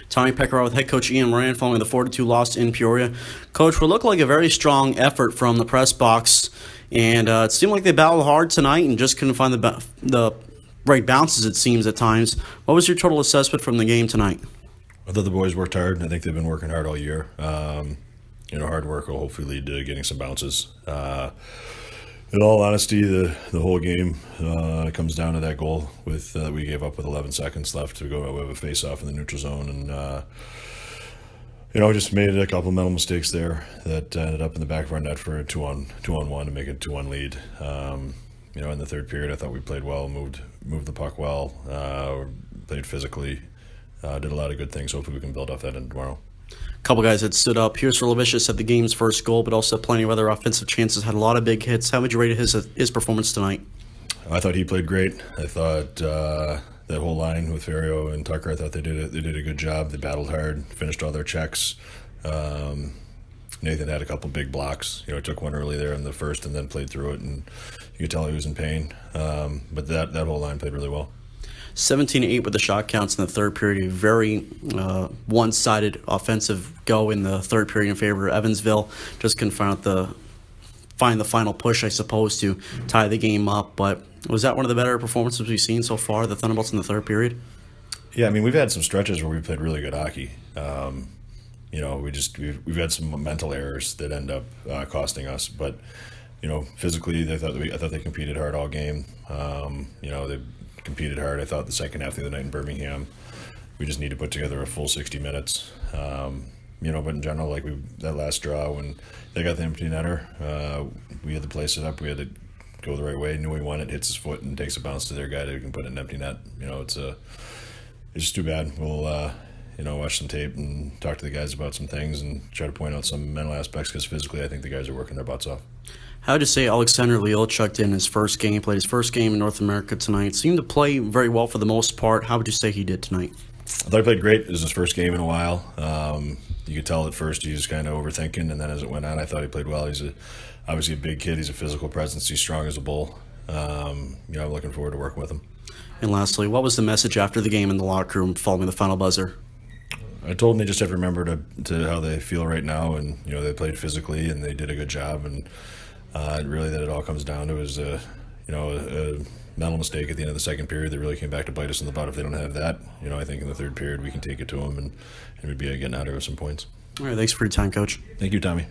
Tommy Pekara with head coach Ian Moran following the 4-2 loss in Peoria. Coach, what looked like a very strong effort from the press box, and it seemed like they battled hard tonight and just couldn't find the right bounces, it seems, at times. What was your total assessment from the game tonight? I thought the boys worked hard. I think they've been working hard all year. Hard work will hopefully lead to getting some bounces. In all honesty, the whole game comes down to that goal that we gave up with 11 seconds left to go with a face-off in the neutral zone, and just made a couple mental mistakes there that ended up in the back of our net for a 2-on-1 to make it a 2-1 lead. In the third period, I thought we played well, moved the puck well, played physically, did a lot of good things. Hopefully, we can build off that in tomorrow. A couple guys that stood up. Here's Lovicious had the game's first goal, but also plenty of other offensive chances, had a lot of big hits. How would you rate his performance tonight? I thought he played great. I thought that whole line with Ferrio and Tucker, I thought they did a good job. They battled hard, finished all their checks. Nathan had a couple big blocks. Took one early there in the first and then played through it, and you could tell he was in pain. But that whole line played really well. 17-8 with the shot counts in the third period. A very one-sided offensive go in the third period in favor of Evansville. Just couldn't find the final push, I suppose, to tie the game up. But was that one of the better performances we've seen so far, the Thunderbolts in the third period? Yeah, we've had some stretches where we played really good hockey. We've had some mental errors that end up costing us. But physically, I thought they competed hard all game. They competed hard. I thought the second half of the night in Birmingham, we just need to put together a full 60 minutes. But in general, that last draw when they got the empty netter, we had to place it up. We had to go the right way. Knew we won it. Hits his foot and takes a bounce to their guy who can put in an empty net. It's just too bad. We'll watch some tape and talk to the guys about some things and try to point out some mental aspects, because physically, I think the guys are working their butts off. How would you say Alexander Leolchuk in his first game? Played his first game in North America tonight. Seemed to play very well for the most part. How would you say he did tonight? I thought he played great. It was his first game in a while. You could tell at first he was kind of overthinking, and then as it went on, I thought he played well. He's obviously a big kid. He's a physical presence. He's strong as a bull. I'm looking forward to working with him. And lastly, what was the message after the game in the locker room following the final buzzer? I told them they just have to remember to how they feel right now, and they played physically and they did a good job, and really that it all comes down to is a mental mistake at the end of the second period that really came back to bite us in the butt. If they don't have that, I think in the third period we can take it to them and we'd be getting out of it with some points. All right, thanks for your time, Coach. Thank you, Tommy.